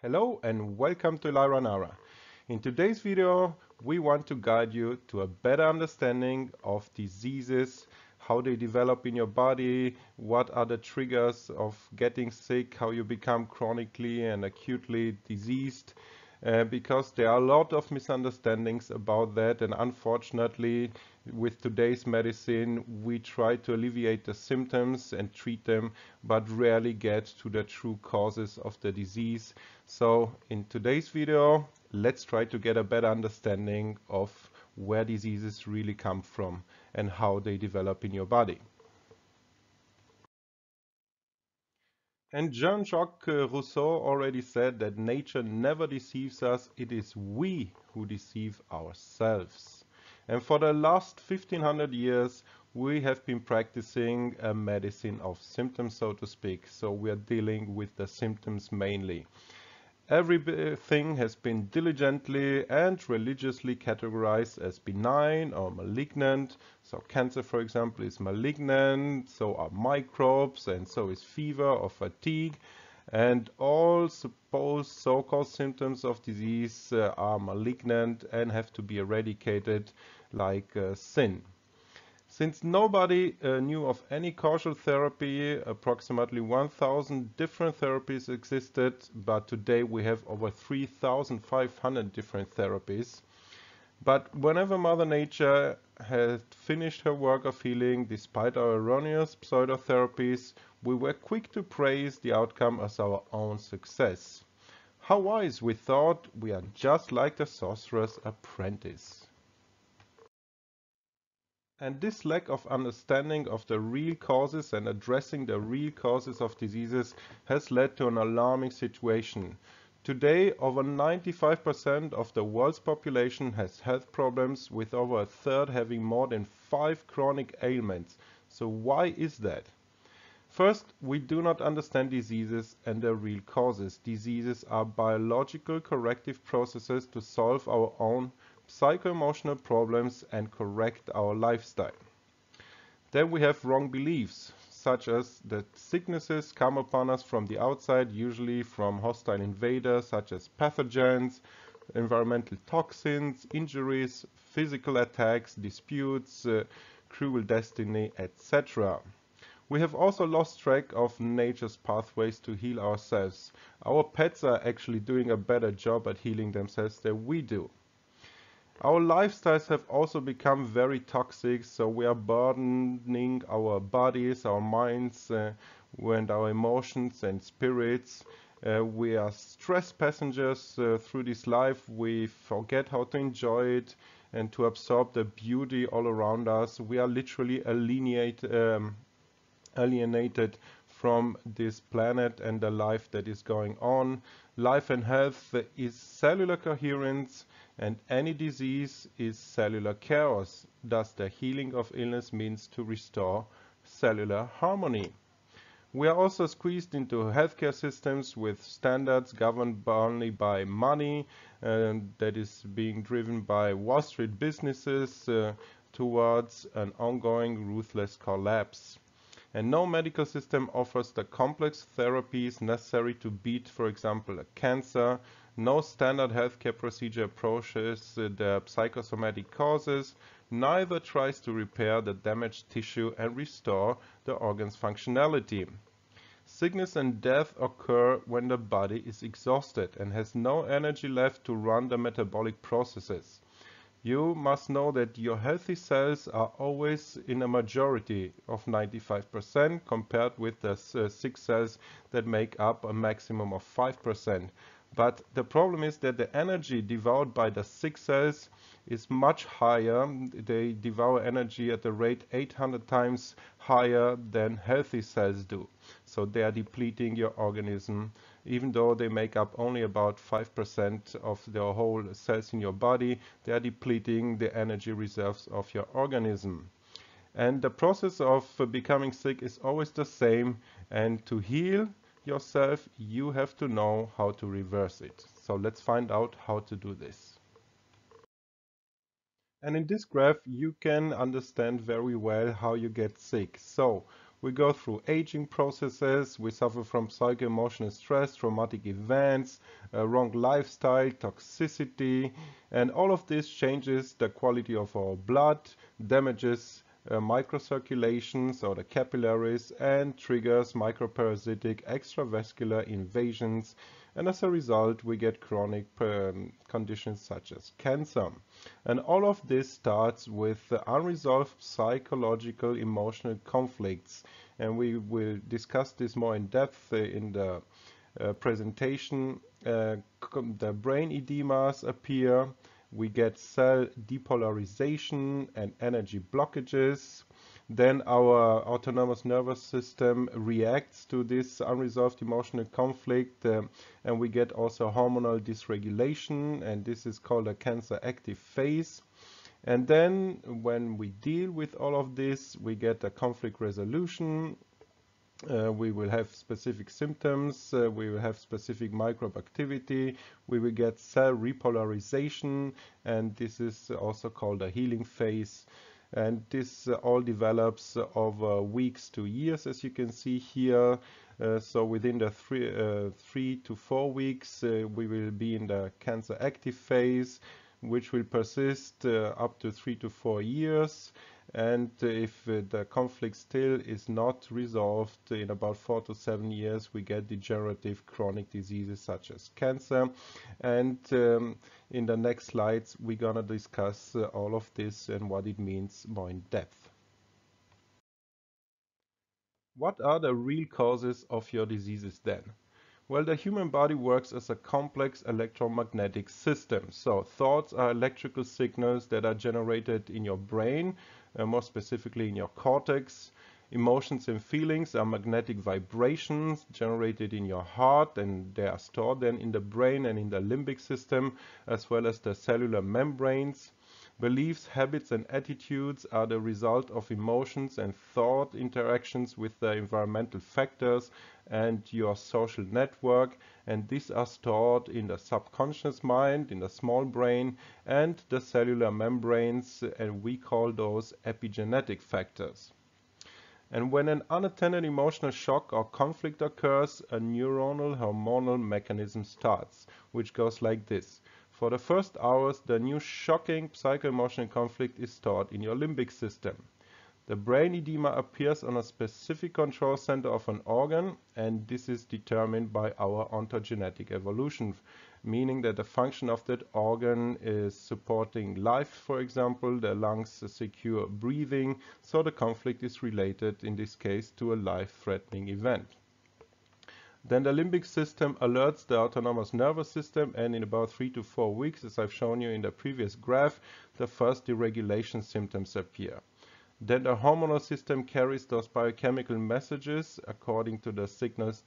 Hello and welcome to Lyra Nara. In today's video, we want to guide you to a better understanding of diseases, how they develop in your body, what are the triggers of getting sick, how you become chronically and acutely diseased, because there are a lot of misunderstandings about that, and unfortunately with today's medicine we try to alleviate the symptoms and treat them, but rarely get to the true causes of the disease. So in today's video, let's try to get a better understanding of where diseases really come from and how they develop in your body. And Jean-Jacques Rousseau already said that nature never deceives us, it is we who deceive ourselves. And for the last 1500 years, we have been practicing a medicine of symptoms, so to speak. So we are dealing with the symptoms mainly. Everything has been diligently and religiously categorized as benign or malignant. So cancer, for example, is malignant, so are microbes, and so is fever or fatigue. And all supposed so-called symptoms of disease are malignant and have to be eradicated like sin. Since nobody knew of any causal therapy, approximately 1,000 different therapies existed, but today we have over 3,500 different therapies. But whenever Mother Nature had finished her work of healing, despite our erroneous pseudotherapies, we were quick to praise the outcome as our own success. How wise, we thought, we are just like the sorcerer's apprentice. And this lack of understanding of the real causes and addressing the real causes of diseases has led to an alarming situation. Today, over 95% of the world's population has health problems, with over a third having more than 5 chronic ailments. So why is that? First, we do not understand diseases and their real causes. Diseases are biological corrective processes to solve our own psycho-emotional problems and correct our lifestyle. Then we have wrong beliefs, such as that sicknesses come upon us from the outside, usually from hostile invaders such as pathogens, environmental toxins, injuries, physical attacks, disputes, cruel destiny, etc. We have also lost track of nature's pathways to heal ourselves. Our pets are actually doing a better job at healing themselves than we do. Our lifestyles have also become very toxic, so we are burdening our bodies, our minds, and our emotions and spirits. We are stress passengers through this life. We forget how to enjoy it and to absorb the beauty all around us. We are literally alienated from this planet and the life that is going on. Life and health is cellular coherence, and any disease is cellular chaos. Thus, the healing of illness means to restore cellular harmony. We are also squeezed into healthcare systems with standards governed only by money, and that is being driven by Wall Street businesses towards an ongoing ruthless collapse. And no medical system offers the complex therapies necessary to beat, for example, a cancer. No standard healthcare procedure approaches the psychosomatic causes. Neither tries to repair the damaged tissue and restore the organ's functionality. Sickness and death occur when the body is exhausted and has no energy left to run the metabolic processes. You must know that your healthy cells are always in a majority of 95% compared with the sick cells that make up a maximum of 5%. But the problem is that the energy devoured by the sick cells is much higher. They devour energy at a rate 800 times higher than healthy cells do. So they are depleting your organism, even though they make up only about 5% of the whole cells in your body. They are depleting the energy reserves of your organism. And the process of becoming sick is always the same, and to heal yourself, you have to know how to reverse it. So let's find out how to do this. And in this graph, you can understand very well how you get sick. So we go through aging processes, we suffer from psycho-emotional stress, traumatic events, wrong lifestyle, toxicity, and all of this changes the quality of our blood, damages microcirculations or the capillaries, and triggers microparasitic extravascular invasions, and as a result we get chronic conditions such as cancer. And all of this starts with unresolved psychological emotional conflicts, and we will discuss this more in depth in the presentation. The brain edemas appear, we get cell depolarization and energy blockages. Then our autonomous nervous system reacts to this unresolved emotional conflict, and we get also hormonal dysregulation, and this is called a cancer active phase. And then when we deal with all of this, we get a conflict resolution. We will have specific symptoms, we will have specific microbe activity, we will get cell repolarization, and this is also called a healing phase. And this all develops over weeks to years, as you can see here. So within the 3 to 4 weeks, we will be in the cancer active phase, which will persist up to 3 to 4 years. And if the conflict still is not resolved, in about 4 to 7 years, we get degenerative chronic diseases such as cancer. And in the next slides, we're gonna discuss all of this and what it means more in depth. What are the real causes of your diseases then? Well, the human body works as a complex electromagnetic system. So thoughts are electrical signals that are generated in your brain, more specifically in your cortex. Emotions and feelings are magnetic vibrations generated in your heart, and they are stored then in the brain and in the limbic system, as well as the cellular membranes. Beliefs, habits, and attitudes are the result of emotions and thought interactions with the environmental factors and your social network, and these are stored in the subconscious mind, in the small brain, and the cellular membranes, and we call those epigenetic factors. And when an unattended emotional shock or conflict occurs, a neuronal hormonal mechanism starts, which goes like this. For the first hours, the new shocking psycho-emotional conflict is stored in your limbic system. The brain edema appears on a specific control center of an organ, and this is determined by our ontogenetic evolution, meaning that the function of that organ is supporting life, for example, the lungs secure breathing, so the conflict is related, in this case, to a life-threatening event. Then the limbic system alerts the autonomous nervous system, and in about 3 to 4 weeks, as I've shown you in the previous graph, the first deregulation symptoms appear. Then the hormonal system carries those biochemical messages according to the signals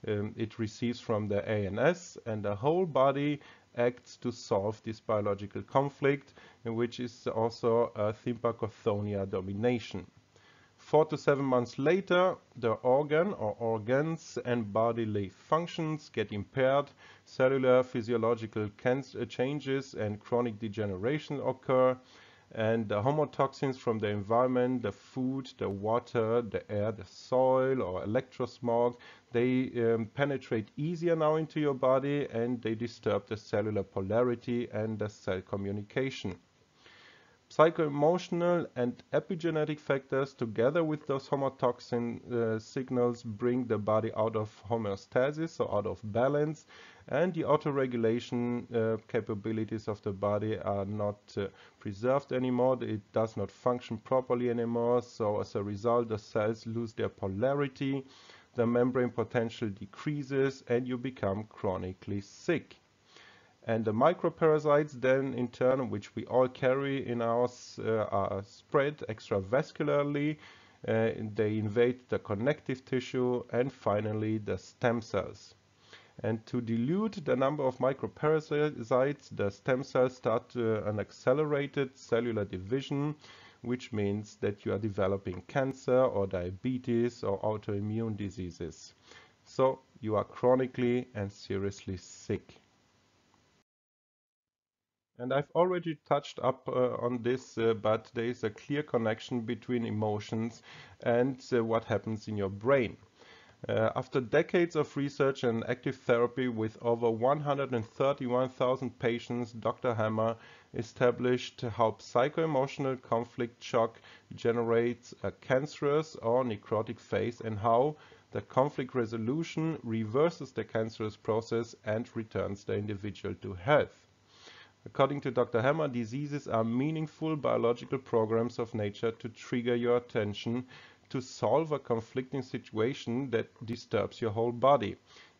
it receives from the ANS, and the whole body acts to solve this biological conflict, which is also a sympathognosia domination. 4 to 7 months later, the organ or organs and bodily functions get impaired, cellular physiological changes and chronic degeneration occur, and the homotoxins from the environment, the food, the water, the air, the soil, or electrosmog, they penetrate easier now into your body, and they disturb the cellular polarity and the cell communication. Psycho-emotional and epigenetic factors, together with those homotoxin signals, bring the body out of homeostasis, so out of balance, and the autoregulation capabilities of the body are not preserved anymore. It does not function properly anymore, so as a result, the cells lose their polarity, the membrane potential decreases, and you become chronically sick. And the microparasites then, in turn, which we all carry in ours, are spread extravascularly. They invade the connective tissue and finally the stem cells. And to dilute the number of microparasites, the stem cells start an accelerated cellular division, which means that you are developing cancer or diabetes or autoimmune diseases. So you are chronically and seriously sick. And I've already touched up on this, but there is a clear connection between emotions and what happens in your brain. After decades of research and active therapy with over 131,000 patients, Dr. Hammer established how psycho-emotional conflict shock generates a cancerous or necrotic phase and how the conflict resolution reverses the cancerous process and returns the individual to health. According to Dr. Hammer, diseases are meaningful biological programs of nature to trigger your attention to solve a conflicting situation that disturbs your whole body.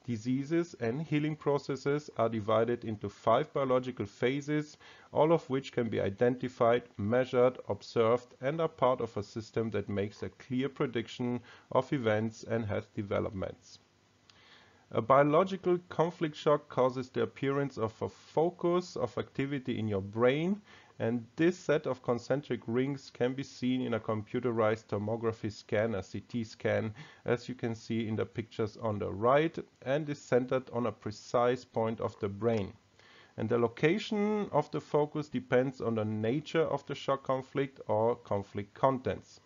Diseases and healing processes are divided into 5 biological phases, all of which can be identified, measured, observed, and are part of a system that makes a clear prediction of events and health developments. A biological conflict shock causes the appearance of a focus of activity in your brain, and this set of concentric rings can be seen in a computerized tomography scan, a CT scan, as you can see in the pictures on the right, and is centered on a precise point of the brain. And the location of the focus depends on the nature of the shock conflict or conflict contents.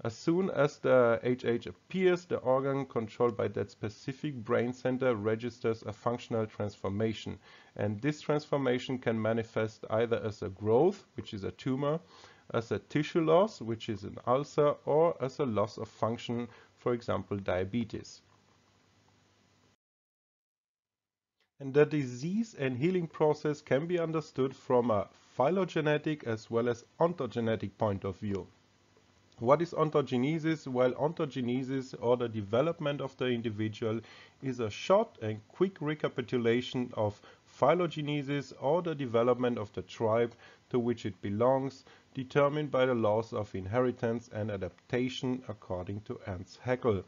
As soon as the HH appears, the organ controlled by that specific brain center registers a functional transformation. And this transformation can manifest either as a growth, which is a tumor, as a tissue loss, which is an ulcer, or as a loss of function, for example, diabetes. And the disease and healing process can be understood from a phylogenetic as well as ontogenetic point of view. What is ontogenesis? Well, ontogenesis, or the development of the individual, is a short and quick recapitulation of phylogenesis, or the development of the tribe to which it belongs, determined by the laws of inheritance and adaptation according to Ernst Haeckel.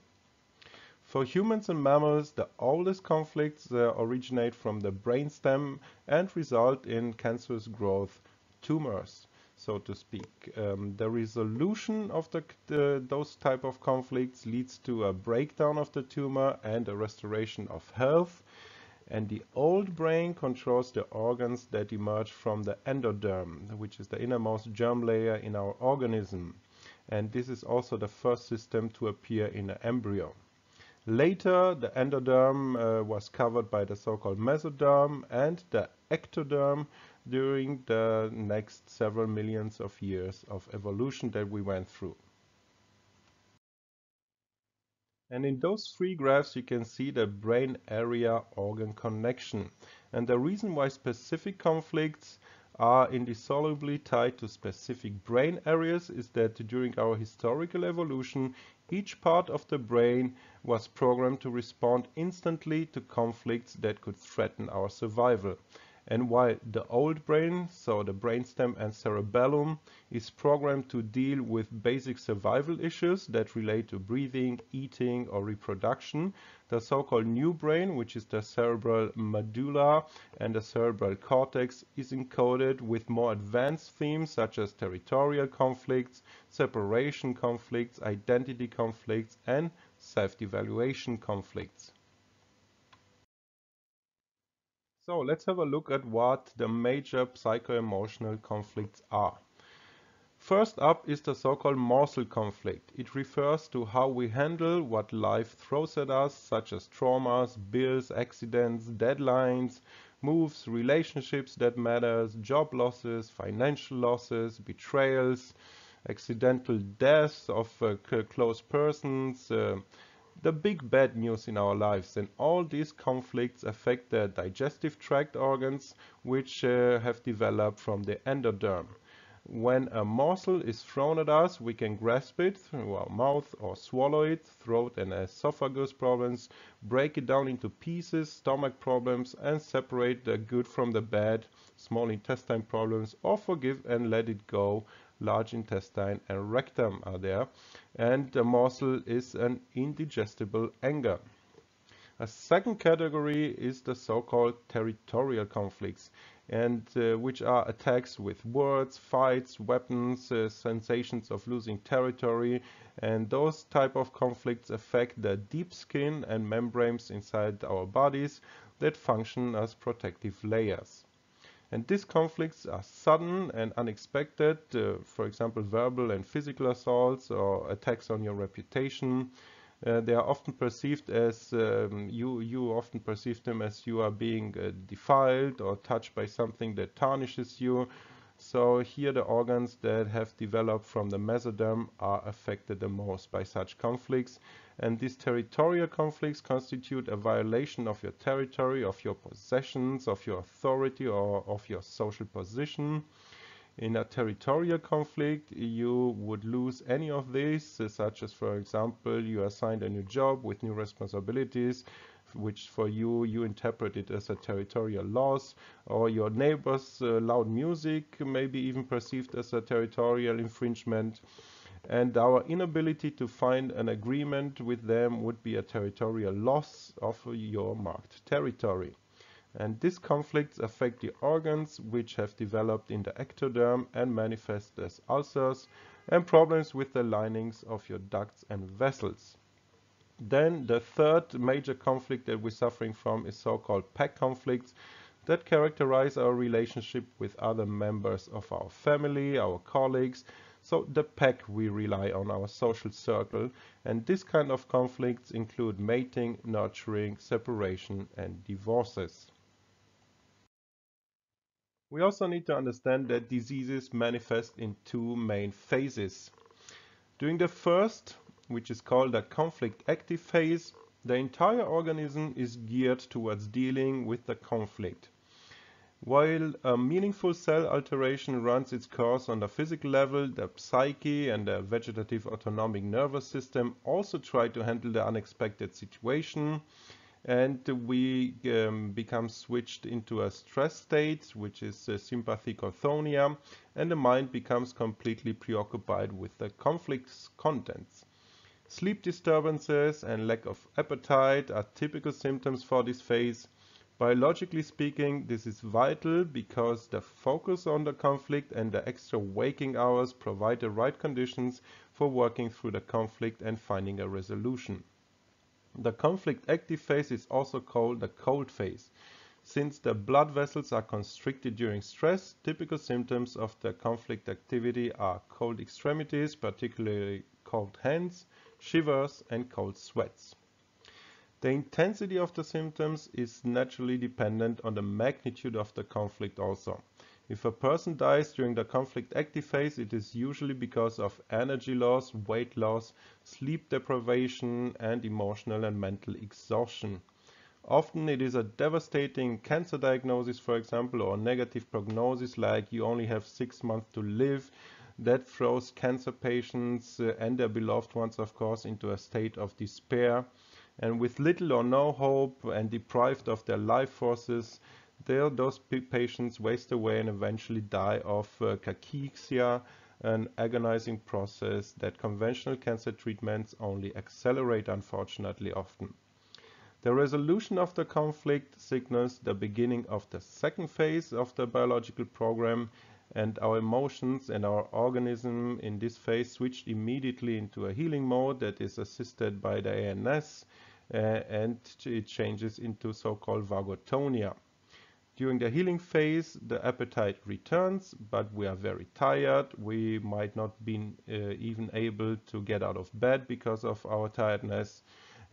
For humans and mammals, the oldest conflicts originate from the brainstem and result in cancerous growth, tumors, so to speak. The resolution of those type of conflicts leads to a breakdown of the tumor and a restoration of health. And the old brain controls the organs that emerge from the endoderm, which is the innermost germ layer in our organism. And this is also the first system to appear in an embryo. Later, the endoderm was covered by the so-called mesoderm and the ectoderm during the next several millions of years of evolution that we went through. And in those 3 graphs you can see the brain area organ connection. And the reason why specific conflicts are indissolubly tied to specific brain areas is that during our historical evolution, each part of the brain was programmed to respond instantly to conflicts that could threaten our survival. And while the old brain, so the brainstem and cerebellum, is programmed to deal with basic survival issues that relate to breathing, eating, or reproduction, the so-called new brain, which is the cerebral medulla and the cerebral cortex, is encoded with more advanced themes such as territorial conflicts, separation conflicts, identity conflicts, and self-devaluation conflicts. So let's have a look at what the major psycho-emotional conflicts are. First up is the so-called morsel conflict. It refers to how we handle what life throws at us, such as traumas, bills, accidents, deadlines, moves, relationships that matters, job losses, financial losses, betrayals, accidental deaths of close persons, the big bad news in our lives. And all these conflicts affect the digestive tract organs, which have developed from the endoderm. When a morsel is thrown at us, we can grasp it through our mouth or swallow it, throat and esophagus problems, break it down into pieces, stomach problems, and separate the good from the bad, small intestine problems, or forgive and let it go. Large intestine and rectum are there, and the morsel is an indigestible anger. A second category is the so-called territorial conflicts, and which are attacks with words, fights, weapons, sensations of losing territory, and those type of conflicts affect the deep skin and membranes inside our bodies that function as protective layers. And these conflicts are sudden and unexpected, for example, verbal and physical assaults or attacks on your reputation. They are often perceived as, you often perceive them as you are being defiled or touched by something that tarnishes you. So here the organs that have developed from the mesoderm are affected the most by such conflicts. And these territorial conflicts constitute a violation of your territory, of your possessions, of your authority, or of your social position. In a territorial conflict, you would lose any of these, such as, for example, you are assigned a new job with new responsibilities, which for you, you interpret it as a territorial loss, or your neighbor's loud music may be even perceived as a territorial infringement. And our inability to find an agreement with them would be a territorial loss of your marked territory. And these conflicts affect the organs which have developed in the ectoderm and manifest as ulcers and problems with the linings of your ducts and vessels. Then the third major conflict that we're suffering from is so-called pack conflicts that characterize our relationship with other members of our family, our colleagues. So the pack, we rely on our social circle, and this kind of conflicts include mating, nurturing, separation, and divorces. We also need to understand that diseases manifest in two main phases. During the first, which is called the conflict active phase, the entire organism is geared towards dealing with the conflict. While a meaningful cell alteration runs its course on the physical level, the psyche and the vegetative autonomic nervous system also try to handle the unexpected situation, and we become switched into a stress state, which is sympathicothonia, and the mind becomes completely preoccupied with the conflict's contents. Sleep disturbances and lack of appetite are typical symptoms for this phase. Biologically speaking, this is vital because the focus on the conflict and the extra waking hours provide the right conditions for working through the conflict and finding a resolution. The conflict active phase is also called the cold phase. Since the blood vessels are constricted during stress, typical symptoms of the conflict activity are cold extremities, particularly cold hands, shivers, and cold sweats. The intensity of the symptoms is naturally dependent on the magnitude of the conflict also. If a person dies during the conflict active phase, it is usually because of energy loss, weight loss, sleep deprivation, and emotional and mental exhaustion. Often it is a devastating cancer diagnosis, for example, or negative prognosis like you only have 6 months to live. That throws cancer patients and their beloved ones, of course, into a state of despair. And with little or no hope and deprived of their life forces, those patients waste away and eventually die of cachexia, an agonizing process that conventional cancer treatments only accelerate, unfortunately, often. The resolution of the conflict signals the beginning of the second phase of the biological program, and our emotions and our organism in this phase switched immediately into a healing mode that is assisted by the ANS, and it changes into so-called vagotonia. During the healing phase, the appetite returns, but we are very tired. We might not be even able to get out of bed because of our tiredness.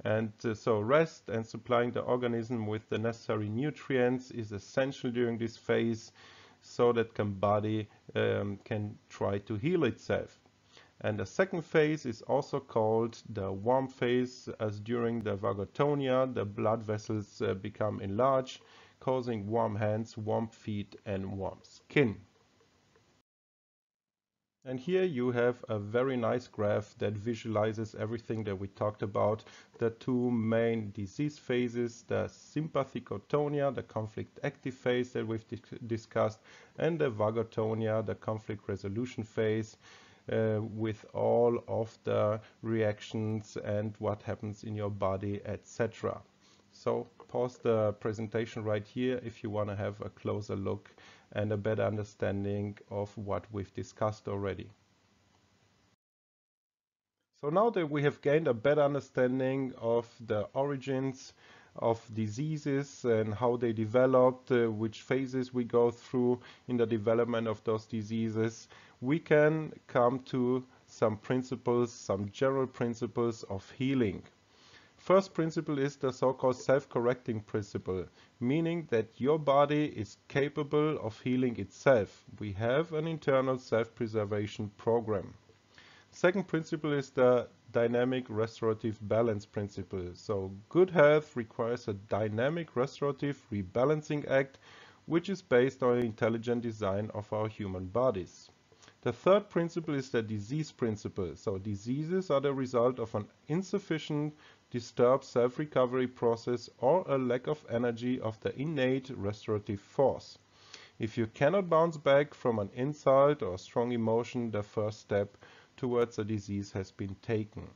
And so rest and supplying the organism with the necessary nutrients is essential during this phase so that the body can try to heal itself. And the second phase is also called the warm phase, as during the vagotonia, the blood vessels become enlarged, causing warm hands, warm feet, and warm skin. And here you have a very nice graph that visualizes everything that we talked about. The two main disease phases, the sympathicotonia, the conflict active phase that we've discussed, and the vagotonia, the conflict resolution phase, with all of the reactions and what happens in your body, etc. So pause the presentation right here if you want to have a closer look and a better understanding of what we've discussed already. So now that we have gained a better understanding of the origins of diseases and how they developed, which phases we go through in the development of those diseases, we can come to some principles, some general principles of healing. First principle is the so-called self-correcting principle, meaning that your body is capable of healing itself. We have an internal self-preservation program. Second principle is the dynamic restorative balance principle. So good health requires a dynamic restorative rebalancing act, which is based on intelligent design of our human bodies. The third principle is the disease principle. So diseases are the result of an insufficient, disturbed self-recovery process or a lack of energy of the innate restorative force. If you cannot bounce back from an insult or strong emotion, the first step towards a disease has been taken.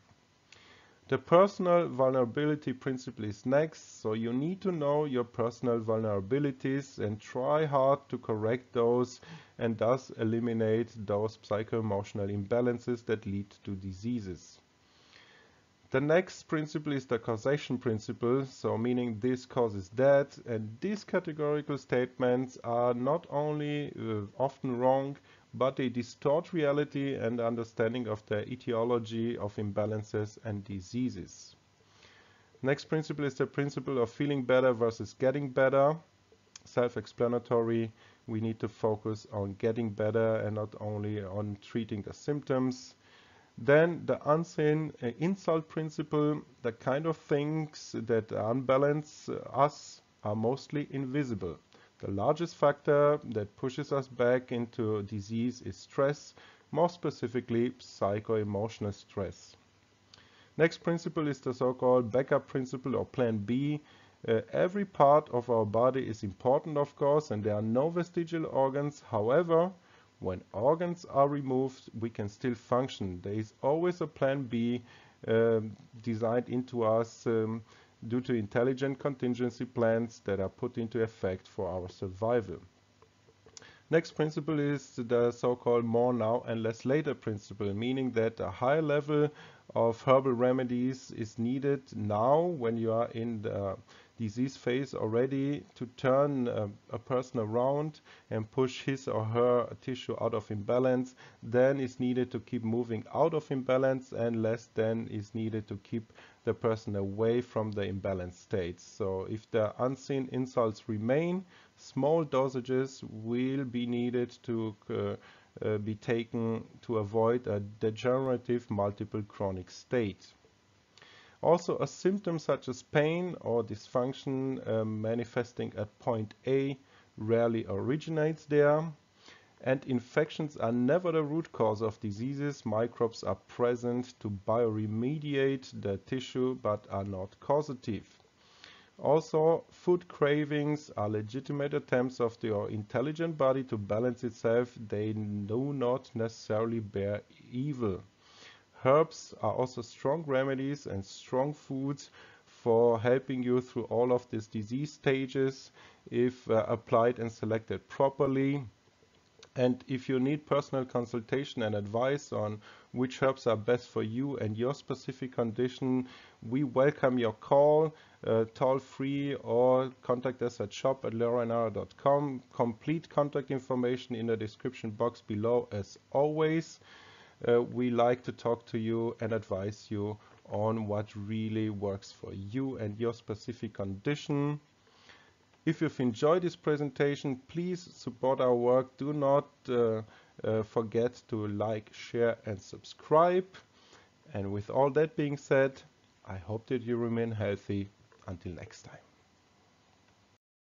The personal vulnerability principle is next, so you need to know your personal vulnerabilities and try hard to correct those and thus eliminate those psycho-emotional imbalances that lead to diseases. The next principle is the causation principle, so meaning this causes that, and these categorical statements are not only often wrong, but they distort reality and understanding of the etiology of imbalances and diseases. Next principle is the principle of feeling better versus getting better. Self-explanatory, we need to focus on getting better and not only on treating the symptoms. Then the unseen insult principle, the kind of things that unbalance us are mostly invisible. The largest factor that pushes us back into disease is stress, more specifically psycho-emotional stress. Next principle is the so-called backup principle or plan B. Every part of our body is important, of course, and there are no vestigial organs. However, when organs are removed, we can still function. There is always a plan B designed into us due to intelligent contingency plans that are put into effect for our survival. Next principle is the so-called more now and less later principle, meaning that a high level of herbal remedies is needed now when you are in the disease phase already to turn a person around and push his or her tissue out of imbalance. Then is needed to keep moving out of imbalance, and less than is needed to keep the person away from the imbalanced state. So if the unseen insults remain, small dosages will be needed to be taken to avoid a degenerative multiple chronic state. Also, a symptom such as pain or dysfunction manifesting at point A rarely originates there. And infections are never the root cause of diseases. Microbes are present to bioremediate the tissue but are not causative. Also, food cravings are legitimate attempts of your intelligent body to balance itself. They do not necessarily bear evil. Herbs are also strong remedies and strong foods for helping you through all of these disease stages if applied and selected properly. And if you need personal consultation and advice on which herbs are best for you and your specific condition, we welcome your call, toll free, or contact us at shop@lyra.com. Complete contact information in the description box below as always. We like to talk to you and advise you on what really works for you and your specific condition. If you've enjoyed this presentation, please support our work. Do not forget to like, share, and subscribe. And with all that being said, I hope that you remain healthy. Until next time.